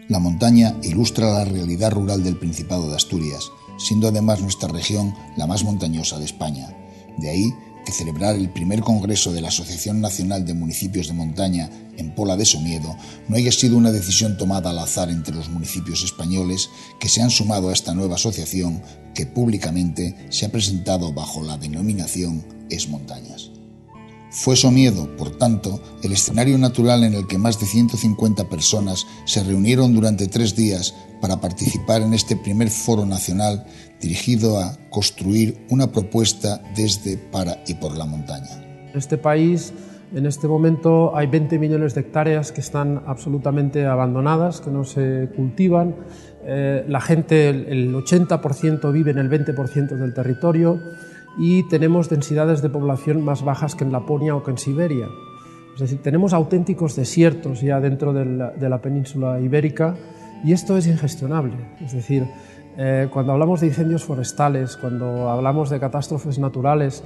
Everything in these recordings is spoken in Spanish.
La montaña ilustra la realidad rural del Principado de Asturias, siendo además nuestra región la más montañosa de España. De ahí que celebrar el primer congreso de la Asociación Nacional de Municipios de Montaña en Pola de Somiedo no haya sido una decisión tomada al azar entre los municipios españoles que se han sumado a esta nueva asociación que públicamente se ha presentado bajo la denominación Es Montañas. Fue Somiedo, por tanto, el escenario natural en el que más de 150 personas se reunieron durante 3 días para participar en este primer foro nacional dirigido a construir una propuesta desde, para y por la montaña. En este país, en este momento, hay 20 millones de hectáreas que están absolutamente abandonadas, que no se cultivan. La gente, el 80% vive en el 20% del territorio y tenemos densidades de población más bajas que en Laponia o que en Siberia. Es decir, tenemos auténticos desiertos ya dentro de la península ibérica y esto es ingestionable. Es decir, cuando hablamos de incendios forestales, cuando hablamos de catástrofes naturales,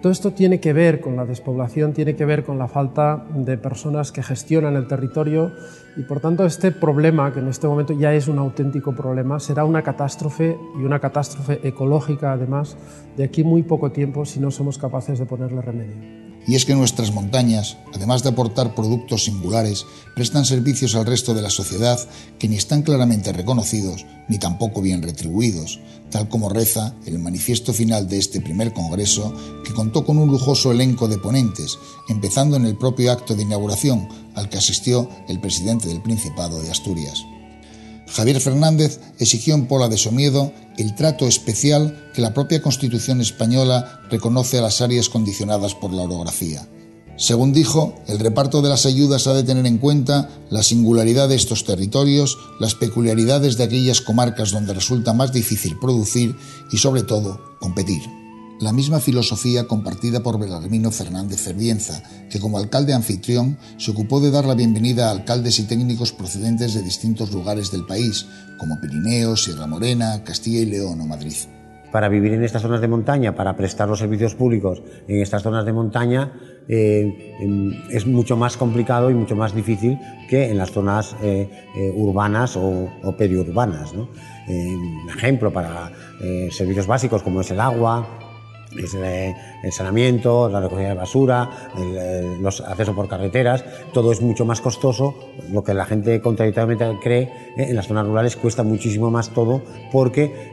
todo esto tiene que ver con la despoblación, tiene que ver con la falta de personas que gestionan el territorio y por tanto este problema, que en este momento ya es un auténtico problema, será una catástrofe y una catástrofe ecológica además de aquí muy poco tiempo si no somos capaces de ponerle remedio. Y es que nuestras montañas, además de aportar productos singulares, prestan servicios al resto de la sociedad que ni están claramente reconocidos ni tampoco bien retribuidos, tal como reza el manifiesto final de este primer congreso, que contó con un lujoso elenco de ponentes, empezando en el propio acto de inauguración al que asistió el presidente del Principado de Asturias. Javier Fernández exigió en Pola de Somiedo el trato especial que la propia Constitución española reconoce a las áreas condicionadas por la orografía. Según dijo, el reparto de las ayudas ha de tener en cuenta la singularidad de estos territorios, las peculiaridades de aquellas comarcas donde resulta más difícil producir y, sobre todo, competir. La misma filosofía compartida por Belarmino Fernández Fervienza, que como alcalde anfitrión se ocupó de dar la bienvenida a alcaldes y técnicos procedentes de distintos lugares del país, como Pirineos, Sierra Morena, Castilla y León o Madrid. Para vivir en estas zonas de montaña, para prestar los servicios públicos en estas zonas de montaña, es mucho más complicado y mucho más difícil que en las zonas urbanas o periurbanas, ¿no? Ejemplo, para servicios básicos como es el agua, es el saneamiento, la recogida de basura, los accesos por carreteras, todo es mucho más costoso. Lo que la gente contradictoriamente cree, en las zonas rurales cuesta muchísimo más todo porque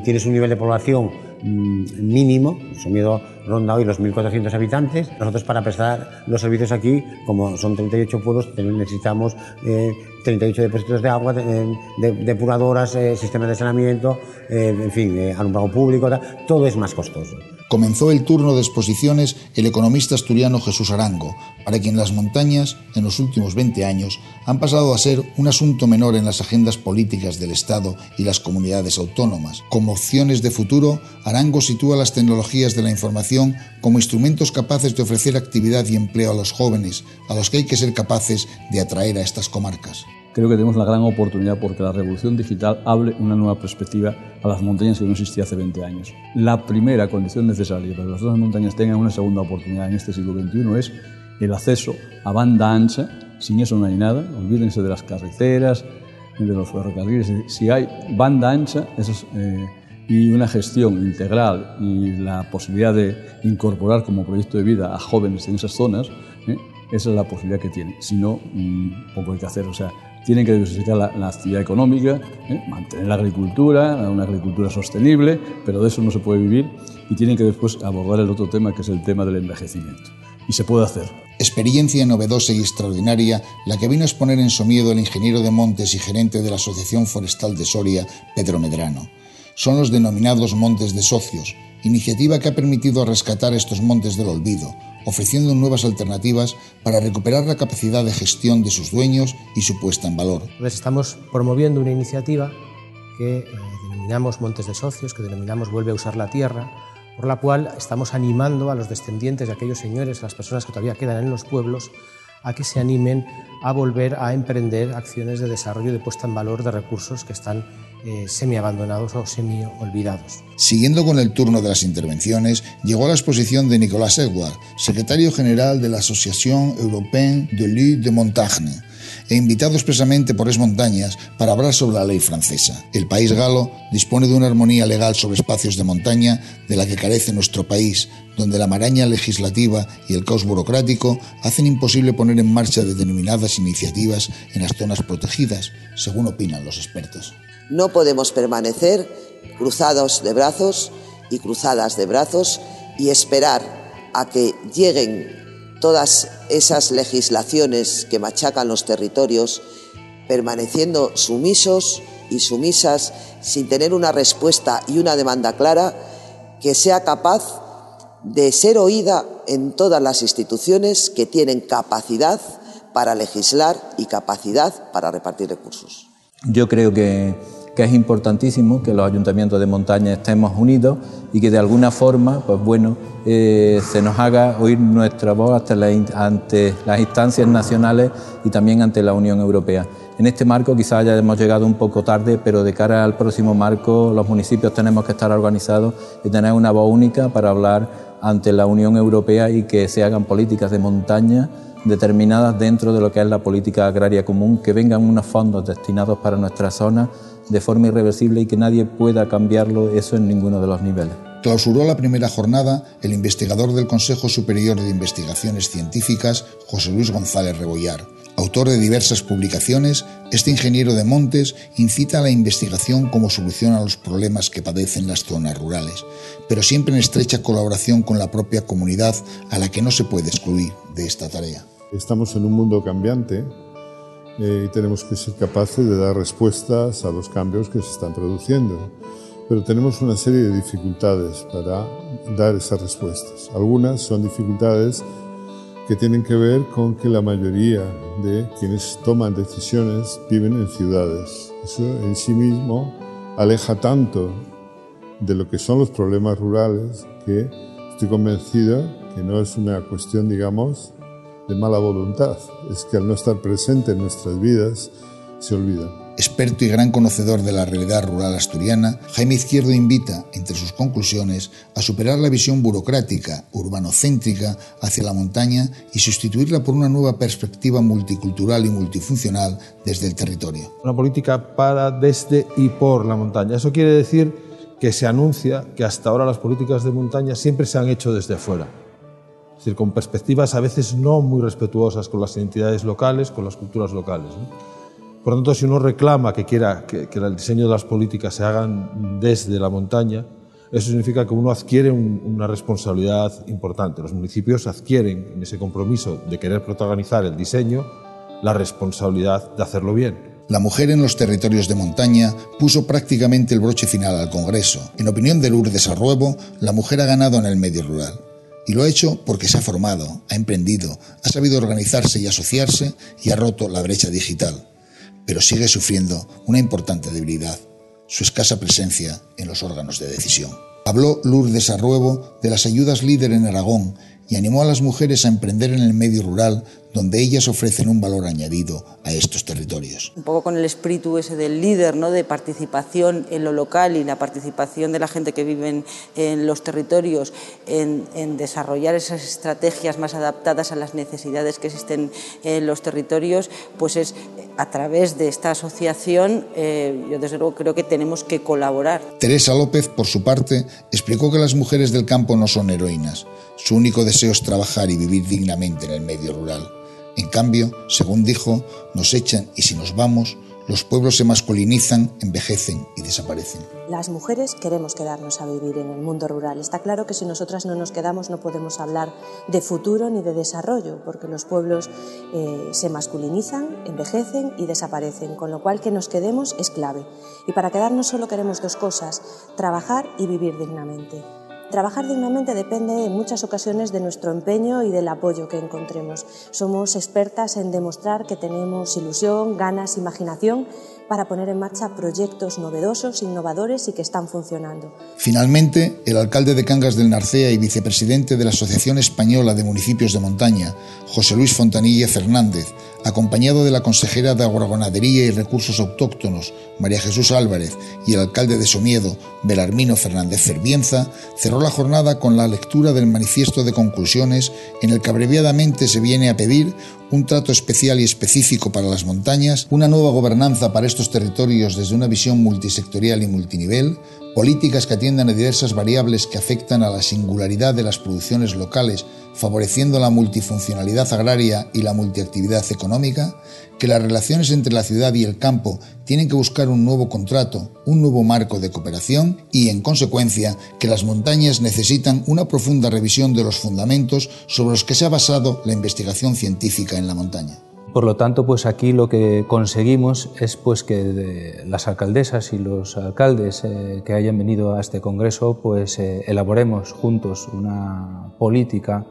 tienes un nivel de población mínimo. Somiedo ronda hoy los 1.400 habitantes. Nosotros, para prestar los servicios aquí, como son 38 pueblos, necesitamos 38 depósitos de agua, depuradoras, sistemas de saneamiento, en fin, alumbrado público, todo es más costoso. Comenzó el turno de exposiciones el economista asturiano Jesús Arango, para quien las montañas, en los últimos 20 años, han pasado a ser un asunto menor en las agendas políticas del Estado y las comunidades autónomas. Como opciones de futuro, Arango sitúa las tecnologías de la información como instrumentos capaces de ofrecer actividad y empleo a los jóvenes, a los que hay que ser capaces de atraer a estas comarcas. Creo que tenemos la gran oportunidad porque la revolución digital abre una nueva perspectiva a las montañas que no existía hace 20 años. La primera condición necesaria para que las zonas montañas tengan una segunda oportunidad en este siglo XXI es el acceso a banda ancha. Sin eso no hay nada. Olvídense de las carreteras, de los ferrocarriles. Si hay banda ancha y una gestión integral y la posibilidad de incorporar como proyecto de vida a jóvenes en esas zonas, esa es la posibilidad que tiene. Si no, poco hay que hacer. O sea, tienen que diversificar la actividad económica, mantener la agricultura, una agricultura sostenible, pero de eso no se puede vivir, y tienen que después abordar el otro tema, que es el tema del envejecimiento. Y se puede hacer. Experiencia novedosa y extraordinaria la que vino a exponer en Somiedo el ingeniero de montes y gerente de la Asociación Forestal de Soria, Pedro Medrano. Son los denominados montes de socios, iniciativa que ha permitido rescatar estos montes del olvido, ofreciendo nuevas alternativas para recuperar la capacidad de gestión de sus dueños y su puesta en valor. Pues estamos promoviendo una iniciativa que denominamos Montes de Socios, que denominamos Vuelve a usar la tierra, por la cual estamos animando a los descendientes de aquellos señores, a las personas que todavía quedan en los pueblos, a que se animen a volver a emprender acciones de desarrollo y de puesta en valor de recursos que están semi-abandonados o semi-olvidados. Siguiendo con el turno de las intervenciones, llegó a la exposición de Nicolas Edward, secretario general de la Association Européenne de Lutte de Montagne. e invitado expresamente por Es Montañas para hablar sobre la ley francesa. El país galo dispone de una armonía legal sobre espacios de montaña de la que carece nuestro país, donde la maraña legislativa y el caos burocrático hacen imposible poner en marcha determinadas iniciativas en las zonas protegidas, según opinan los expertos. No podemos permanecer cruzados de brazos y cruzadas de brazos y esperar a que lleguen todas esas legislaciones que machacan los territorios, permaneciendo sumisos y sumisas sin tener una respuesta y una demanda clara que sea capaz de ser oída en todas las instituciones que tienen capacidad para legislar y capacidad para repartir recursos. Yo creo que es importantísimo que los ayuntamientos de montaña estemos unidos y que de alguna forma, se nos haga oír nuestra voz ante las instancias nacionales y también ante la Unión Europea. En este marco quizás ya hemos llegado un poco tarde, pero de cara al próximo marco los municipios tenemos que estar organizados y tener una voz única para hablar ante la Unión Europea y que se hagan políticas de montaña determinadas dentro de lo que es la política agraria común, que vengan unos fondos destinados para nuestra zona de forma irreversible y que nadie pueda cambiarlo eso en ninguno de los niveles. Clausuró la primera jornada el investigador del Consejo Superior de Investigaciones Científicas, José Luis González Rebollar. Autor de diversas publicaciones, este ingeniero de montes incita a la investigación como solución a los problemas que padecen las zonas rurales, pero siempre en estrecha colaboración con la propia comunidad, a la que no se puede excluir de esta tarea. Estamos en un mundo cambiante y tenemos que ser capaces de dar respuestas a los cambios que se están produciendo. Pero tenemos una serie de dificultades para dar esas respuestas. Algunas son dificultades que tienen que ver con que la mayoría de quienes toman decisiones viven en ciudades. Eso en sí mismo aleja tanto de lo que son los problemas rurales que estoy convencido que no es una cuestión, digamos, de mala voluntad. Es que al no estar presente en nuestras vidas se olvidan. Experto y gran conocedor de la realidad rural asturiana, Jaime Izquierdo invita, entre sus conclusiones, a superar la visión burocrática, urbanocéntrica hacia la montaña y sustituirla por una nueva perspectiva multicultural y multifuncional desde el territorio. Una política para, desde y por la montaña. Eso quiere decir que se anuncia que hasta ahora las políticas de montaña siempre se han hecho desde fuera. Es decir, con perspectivas a veces no muy respetuosas con las identidades locales, con las culturas locales, ¿no? Por lo tanto, si uno reclama que quiera que el diseño de las políticas se hagan desde la montaña, eso significa que uno adquiere una responsabilidad importante. Los municipios adquieren en ese compromiso de querer protagonizar el diseño la responsabilidad de hacerlo bien. La mujer en los territorios de montaña puso prácticamente el broche final al Congreso. En opinión de Lourdes Arruebo, la mujer ha ganado en el medio rural. Y lo ha hecho porque se ha formado, ha emprendido, ha sabido organizarse y asociarse y ha roto la brecha digital. Pero sigue sufriendo una importante debilidad, su escasa presencia en los órganos de decisión. Habló Lourdes Arruebo de las ayudas líder en Aragón y animó a las mujeres a emprender en el medio rural, donde ellas ofrecen un valor añadido a estos territorios. Un poco con el espíritu ese del líder, ¿no?, de participación en lo local y la participación de la gente que vive en los territorios en desarrollar esas estrategias más adaptadas a las necesidades que existen en los territorios, pues es a través de esta asociación, yo desde luego creo que tenemos que colaborar. Teresa López, por su parte, explicó que las mujeres del campo no son heroínas. Su único deseo es trabajar y vivir dignamente en el medio rural. En cambio, según dijo, nos echan y si nos vamos, los pueblos se masculinizan, envejecen y desaparecen. Las mujeres queremos quedarnos a vivir en el mundo rural. Está claro que si nosotras no nos quedamos no podemos hablar de futuro ni de desarrollo, porque los pueblos se masculinizan, envejecen y desaparecen, con lo cual que nos quedemos es clave. Y para quedarnos solo queremos dos cosas: trabajar y vivir dignamente. Trabajar dignamente depende en muchas ocasiones de nuestro empeño y del apoyo que encontremos. Somos expertas en demostrar que tenemos ilusión, ganas, imaginación para poner en marcha proyectos novedosos, innovadores y que están funcionando. Finalmente, el alcalde de Cangas del Narcea y vicepresidente de la Asociación Española de Municipios de Montaña, José Luis Fontanilla Fernández, acompañado de la consejera de Agroganadería y Recursos Autóctonos, María Jesús Álvarez, y el alcalde de Somiedo, Belarmino Fernández Ferbienza, cerró la jornada con la lectura del manifiesto de conclusiones en el que abreviadamente se viene a pedir un trato especial y específico para las montañas, una nueva gobernanza para estos territorios desde una visión multisectorial y multinivel, políticas que atiendan a diversas variables que afectan a la singularidad de las producciones locales, favoreciendo la multifuncionalidad agraria y la multiactividad económica, que las relaciones entre la ciudad y el campo tienen que buscar un nuevo contrato, un nuevo marco de cooperación y, en consecuencia, que las montañas necesitan una profunda revisión de los fundamentos sobre los que se ha basado la investigación científica en la montaña. Por lo tanto, pues aquí lo que conseguimos es pues que las alcaldesas y los alcaldes que hayan venido a este congreso pues elaboremos juntos una política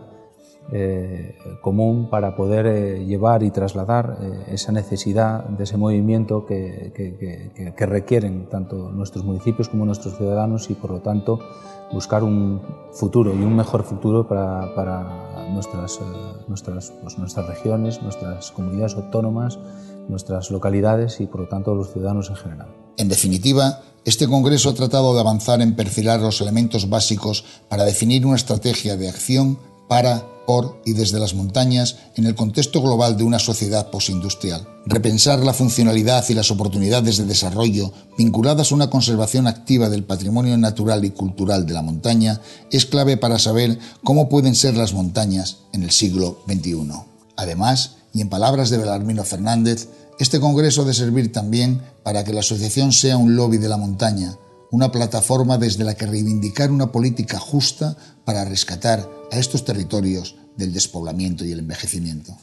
común para poder llevar y trasladar esa necesidad de ese movimiento que requieren tanto nuestros municipios como nuestros ciudadanos y, por lo tanto, buscar un futuro y un mejor futuro para nuestras regiones, nuestras comunidades autónomas, nuestras localidades y, por lo tanto, los ciudadanos en general. En definitiva, este congreso ha tratado de avanzar en perfilar los elementos básicos para definir una estrategia de acción para, por y desde las montañas en el contexto global de una sociedad postindustrial. Repensar la funcionalidad y las oportunidades de desarrollo vinculadas a una conservación activa del patrimonio natural y cultural de la montaña es clave para saber cómo pueden ser las montañas en el siglo XXI. Además, y en palabras de Belarmino Fernández, este congreso ha de servir también para que la asociación sea un lobby de la montaña, una plataforma desde la que reivindicar una política justa para rescatar a estos territorios del despoblamiento y el envejecimiento.